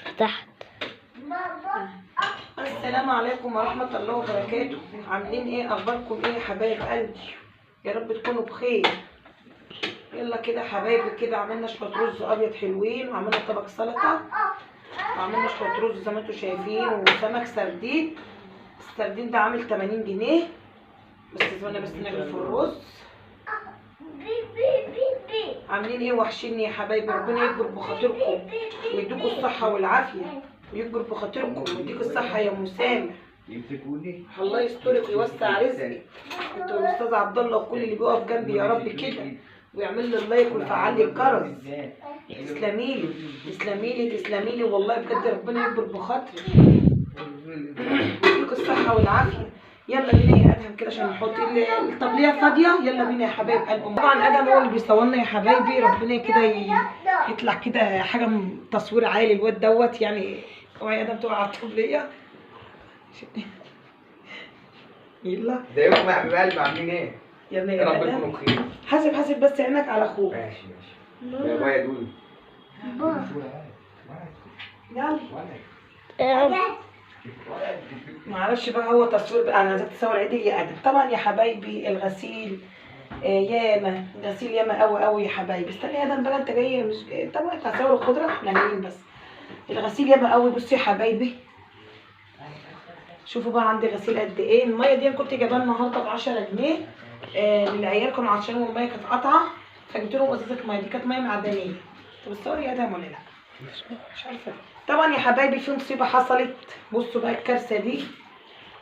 فتحت. السلام عليكم ورحمة الله وبركاته. عاملين ايه؟ اخباركم ايه يا حبايب قلبي؟ يا رب تكونوا بخير. يلا كده يا حبايبي، كده عملنا شوية رز ابيض حلوين، وعملنا طبق سلطة، وعملنا شوية رز زي ما انتوا شايفين، وسمك سردين. السردين ده عامل 80 جنيه بس. زماننا بس نغرف في الرز. عاملين ايه؟ وحشيني يا حبايبي. ربنا يكبر بخاطركم ويديكوا الصحة والعافية، ويكبر بخاطركم ويديك الصحة يا ام سامح. يمسكوني الله يسترك ويوسع رزقك انت والاستاذ عبد الله وكل اللي بيقف جنبي، يا رب كده ويعمل لي اللايك ويفعل لي الجرس. تسلمي لي تسلمي لي تسلمي لي والله بجد. ربنا يكبر بخاطرك ويديك الصحة والعافية. يلا بينا يا ادهم كده عشان نحط الطبليه فاضيه. يلا بينا يا حبايب قلبي. طبعا ادهم هو اللي بيصورنا يا حبايبي. ربنا كده يطلع كده حاجه تصوير عالي الواد دوت يعني. اوعي يا ادهم تقع على الطبليه. يلا ازيكم يا حبيب قلبي، عاملين ايه؟ يلا يا يا رب ادهم. تكونوا بخير. حاسب بس عينك على اخوك. ماشي يا بايا دول. يلا معرفش بقى هو تصوير بقى. انا عايزاك تصور عيدي يا ادم. طبعا يا حبايبي الغسيل ياما غسيل ياما قوي قوي يا حبايبي. استنى يا ادم بقى، انت جاي مش جاي. طبعا انت هتصور الخضره احنا نايمين بس. الغسيل ياما قوي. بصوا يا حبايبي، شوفوا بقى عندي غسيل قد ايه. الميه دي كنت جايباها النهارده ب 10 جنيه للعيال، كانوا عطشانين والميه كانت قاطعه، فجبت لهم ازازه ميه. دي كانت ميه معدنيه. طب الصور يا ادم ولا لا؟ مش عارفه. طبعا يا حبايبي في مصيبه حصلت. بصوا بقى الكارثه دي،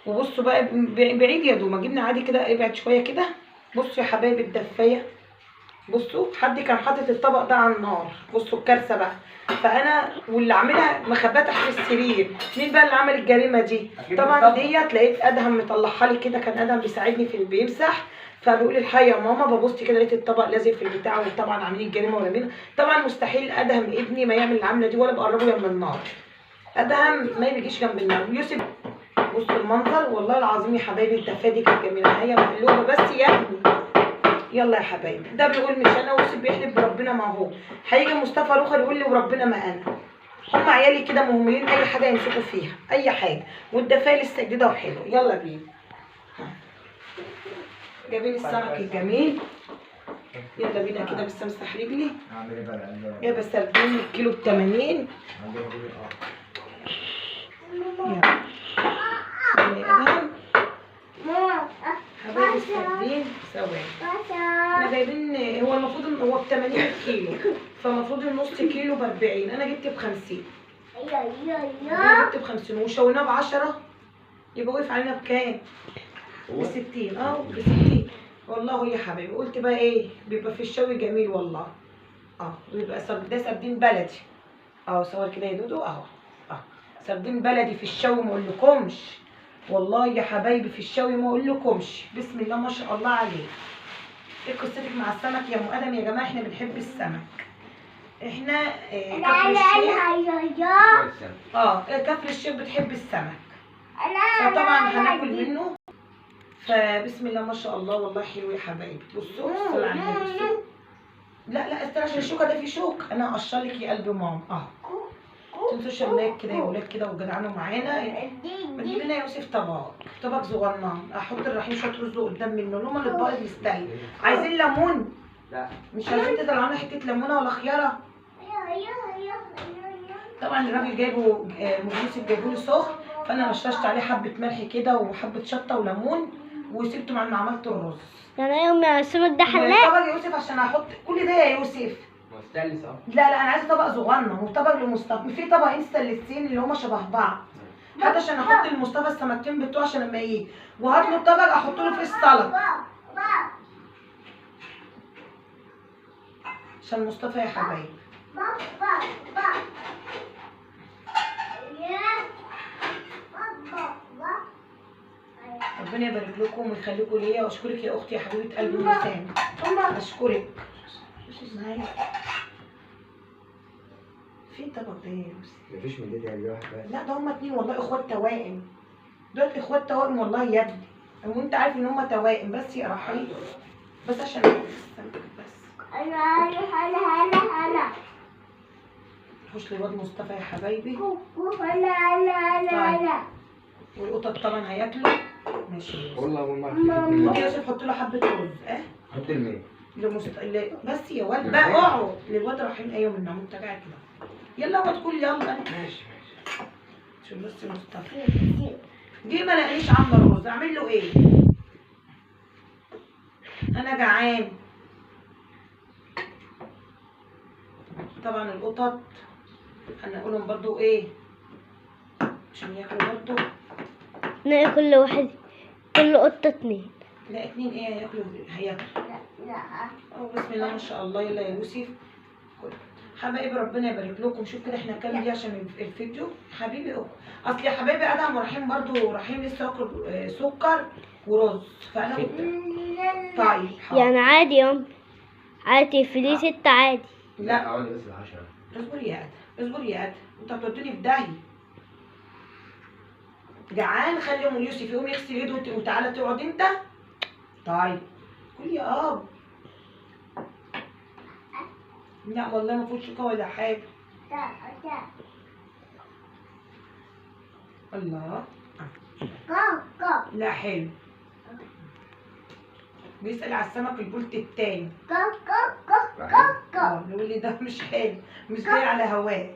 وبصوا بقى بعيد يا دوما جبنا عادي كده، ابعد شويه كده. بصوا يا حبايبي الدفايه، بصوا حد كان حاطط الطبق ده على النار. بصوا الكارثه بقى. فانا واللي عاملها مخباه تحت السرير. مين بقى اللي عمل الجريمه دي؟ طبعا ديت لقيت ادهم مطلعها لي كده. كان ادهم بيساعدني في اللي بيمسح، فبيقول الحي يا ماما. ببص كده لقيت الطبق لازق في البتاع، وطبعا عاملين الجريمه ولا مين. طبعا مستحيل ادهم ابني ما يعمل العمله دي ولا بقربه جنب النار. ادهم ما بيجيش جنب النار. يوسف بصوا المنظر والله العظيم يا حبايبي. الدفايه دي كانت جميله، هي مقلوبه بس يا ابني. يلا يا حبايبي، ده بيقول مش انا، ويوسف بيحلف بربنا ما هو. هيجي مصطفى رخر يقول لي وربنا ما انا. هم عيالي كده مهملين، اي حاجه يمسكوا فيها اي حاجه. والدفايه لسه جديده وحلوه. يلا بينا. جايبين السمك الجميل. يلا بينا كده بس امسح رجلي. جايبه سردين الكيلو ب 80. يلا يا ادهم حبايبي السردين ثواني. احنا جايبين، هو المفروض ان هو ب 80 كيلو، فالمفروض النص كيلو ب 40. انا جبت ب 50. انا جبت ب 50 وشويناه ب 10، يبقى وقف علينا بكام؟ ب 60. ب 60 والله يا حبايبي. قلت بقى ايه، بيبقى في الشوي جميل والله. بيبقى ده سردين بلدي. صور كده يا دودو اهو. سردين بلدي في الشوي ما اقولكمش والله يا حبايبي. في الشوي ما اقولكمش. بسم الله ما شاء الله عليه. ايه قصتك مع السمك يا ام ادم؟ يا جماعه احنا بنحب السمك. احنا كفر الشيخ. كفر الشيخ بتحب السمك، فطبعا هناكل منه. فبسم الله ما شاء الله والله حلو يا حبايبي. بصوا الصلاة على النبي. بصوا. لا استنى عشان الشوكه ده في شوك. انا هقشر لك يا قلب ماما. تنسوش اللايك كده يا ولاد كده وجدعانوا معانا. ما تجيب لنا يا يوسف طبق صغنن. احط الرحيم شويه رز قدام منه. هما الاطباق اللي بيستاهل. عايزين ليمون؟ لا مش عايزين تطلعونا حته ليمونه ولا خياره؟ طبعا الراجل جايبه يوسف جايبه له سخن، فانا رششت عليه حبه ملح كده وحبه شطه وليمون وسبته مع ما عملت الرز. يعني يوم يا السمك ده حلاق؟ طبق يا يوسف عشان هحط كل ده يا يوسف. مستانس لا انا عايزه طبق صغنن وطبق لمصطفى. في طبقين ستانلسين اللي هما شبه بعض، حتى عشان احط لمصطفى السمكتين بتوعه عشان لما يجي. وهات له طبق احط له فيه السلطه عشان مصطفى يا حبايبي. ربنا يبارك لكم ويخليكم ليا، واشكرك يا اختي يا حبيبه قلبي مسام. اشكرك. فين طبق ده يا يوسف؟ مفيش من دي يعني واحد بس. لا ده هما 2 والله اخوات توائم. دول اخوات توائم والله يا ابني. وانت عارف ان هما توائم بس يا رحيم. بس عشان بس نخش للواد مصطفى يا حبايبي. والقطط طبعا هياكلوا. ماشي والله اول مره خد يا يوسف، حط له حبه رز. حط الماء. بس يا ولد بقى اقعد للواد رحيم. ايوه من النوم انت قاعد كده. يلا واد كل يلا. ماشي. شوف بس مصطفى جه ما لقيش عامله الرز، اعمل له ايه؟ انا جعان. طبعا القطط هنقولهم برضو ايه عشان ياكلوا برضو. نلاقي كل واحد كل قطة 2. لا 2 ايه هياكلوا؟ هياكلوا. بسم الله ما شاء الله. يلا يا يوسف كل. حبايبي ربنا يبارك لكم. شوف كده احنا كام دي عشان الفيديو حبيبي. اصل يا حبايبي ادهم ورحيم برضو رحيم لسه واكل سكر ورز فانا قلت طيب حاضر. يعني عادي يا أمي، عادي في دي 6 عادي. لا اقعد بس 10. اصبر يا ادهم اصبر يا ادهم انت هتوديني في داهيه. جعان خلي ام يوسف يقوم يغسل ايده وتعالى تقعد انت. طيب كل يا اب. لا والله ما فيهوش شوكه ولا حاجه. الله لا حلو. بيسأل على السمك البولت التاني. بيقول لي ده مش حلو مش جاي على هواه.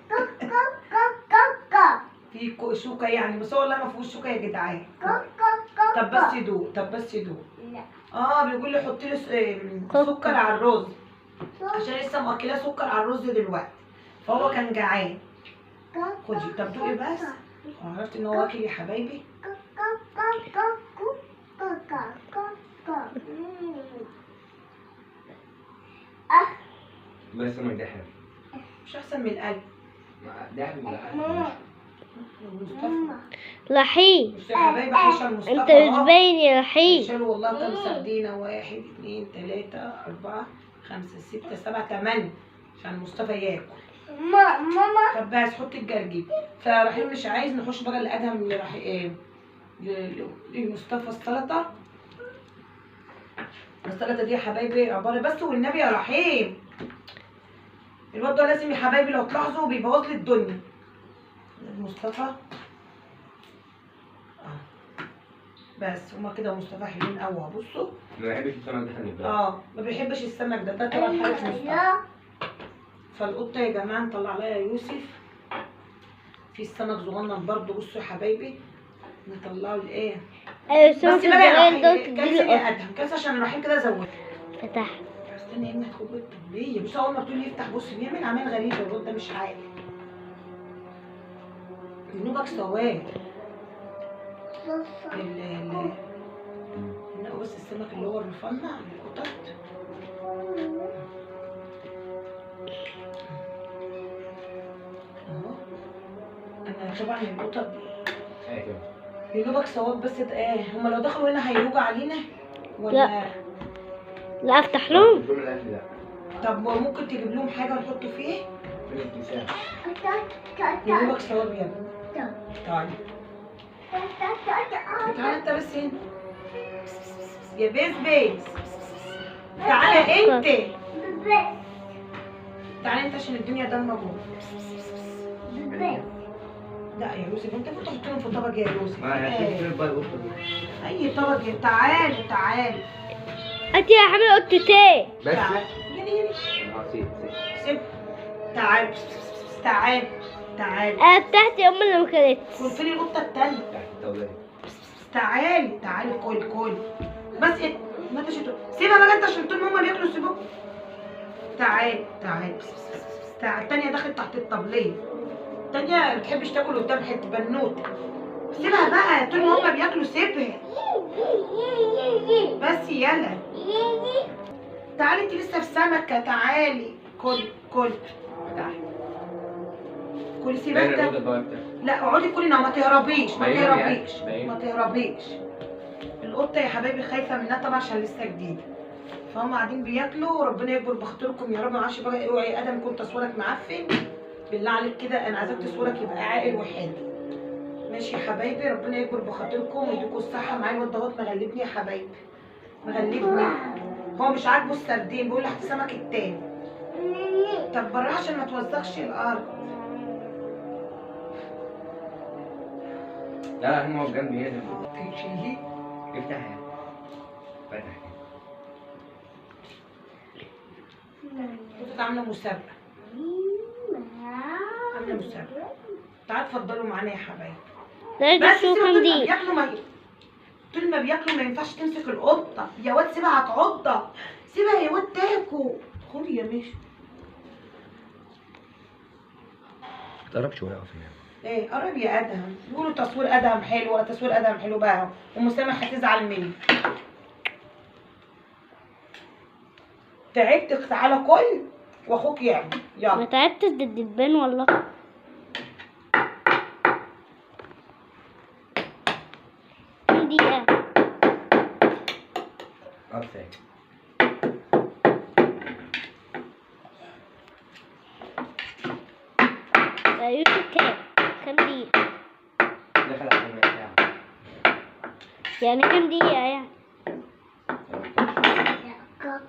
في شوكه يعني بس هو والله ما فيهوش شوكه يا جدعان. طب بس يدوق طب بس يدوق. بيقول لي حطي له سكر على الرز عشان لسه مأكلاه سكر على الرز دلوقتي فهو كان جعان. خدي طب دوقي بس. عرفت ان هو واكل يا حبايبي. بس ما ده حلو. مش احسن من القلب. ده حلو. مصطفى رحيم بصي يا حبايبي حشا المصطفى انت مش باين يا رحيم. شالوا والله كام سردينه 1 2 3 4 5 6 7 8 عشان مصطفى ياكل. ماما طب بس حط الجرجير. فرحيم مش عايز نخش بقى لادهم لمصطفى السلطه. السلطه دي يا حبايبي عباره بس والنبي يا رحيم الواد ده لازم يا حبايبي لو تلاحظوا بيبوظ لي الدنيا. مصطفى بس هما كده مصطفى حلوين قوي. بصوا ما بحبش السمك ده خلي بالك. ما بيحبش السمك ده طبعا حاجه مصطفى. فالقطه يا جماعه نطلع لها يا يوسف. في السمك صغنن برضه. بصوا يا حبايبي نطلعه الايه. ايوه بس السمك بقى يا الصغير رحيم ده كاسر تديله يا ادهم كاسر عشان الرحيم كده زود. فتح. استنى يا ابني هتاخد الطبليه. بص اول ما بتقول يفتح بص بيعمل اعمال غريبه الواد ده مش عارف. ذنوبك سواد. نقوا بس السمك اللي هو الرفنع للقطط. اهو انا طبعا القطط ينوبك سواد بس هما لو دخلوا هنا هيروجوا علينا ولا لا افتح لهم. طب ممكن تجيب لهم حاجه نحطوا فيه. ينوبك سواد يا ابني. طيب تعالى انت بس هنا يا بيس. تعالى انت تعالى انت عشان الدنيا ضلمه جوه. لا يا يوسف انت كنت تحطهم في طبق يا يوسف. اي طبق. تعال انت يا حبيبي قطتين. بس تعال يلي سيب. تعال انا بتاعتي ام اللي مكلتش. كل فين القطه التانيه. تعالي كل بس ما انتش سيبها بقى انت عشان طول ما هما بياكلوا سيبهم. تعال التانيه دخلت تحت الطبليه. التانيه ما بتحبش تاكل قدام حته بنوته. سيبها بقى طول ما هما بياكلوا سيبها بس. يلا تعالي انت لسه في سمكه. تعالي كل تعالي كل سيبها انت. لا اقعدي كلي ما تهربيش. القطه يا حبايبي خايفه منها طبعا عشان لسه جديده فهم قاعدين بياكلوا. وربنا يكبر بخاطركم يا رب. ما اعرفش بقى اوعي يا ادم يكون تصويرك معفن بالله عليك كده. انا عايزاك تصويرك يبقى عاقل وحلو ماشي يا حبايبي. ربنا يكبر بخاطركم ويديكم الصحه. معايا الواد دوت مغلبني يا حبايبي مغلبني. هو مش عاجبه السردين بيقول لي هات السمك التاني. طب بالراحه عشان ما توسخش الارض. لا لا هم هو جنبي هنا. تشيلي افتحها. فتح كده. كنت عامله مسابقه. عامله مسابقه. تعالوا اتفضلوا معانا يا حبايبي. ده بس شو سيبها كم طول ما دقيقة؟ بياكلوا طول ما بياكلوا ما ينفعش تمسك القطه يا واد، سيبها هتعضك. سيبها يا واد تاكل. خدي يا ماشي. ما تقربش ولا اقف هنا. ايه قرب يا ادهم. بيقولوا تصوير ادهم حلو ولا تصوير ادهم حلو بقى، ومسامح هتزعل مني. تعبت تعالى كل واخوك يعمل. ما يلا تعبتش ضد الدبان والله. كم دقيقة؟ اقف. يا يوسف كم دقيقة؟ دخل على ربع ساعة. يعني كم دقيقة يعني؟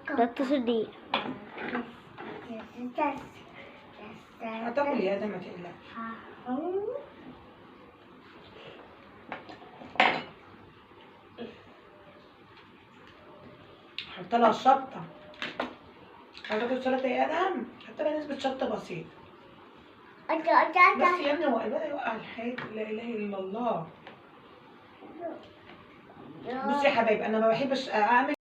13 دقيقة. هتاكل يا ادهم ما تقلقش. حط لها الشطه. هتاكل سلطه يا ادهم؟ حط لها نسبه شطه بسيطه. بس يا ابني هو الولد يوقع الحيط. لا اله الا الله. بصي يا حبايبي انا ما بحبش اعمل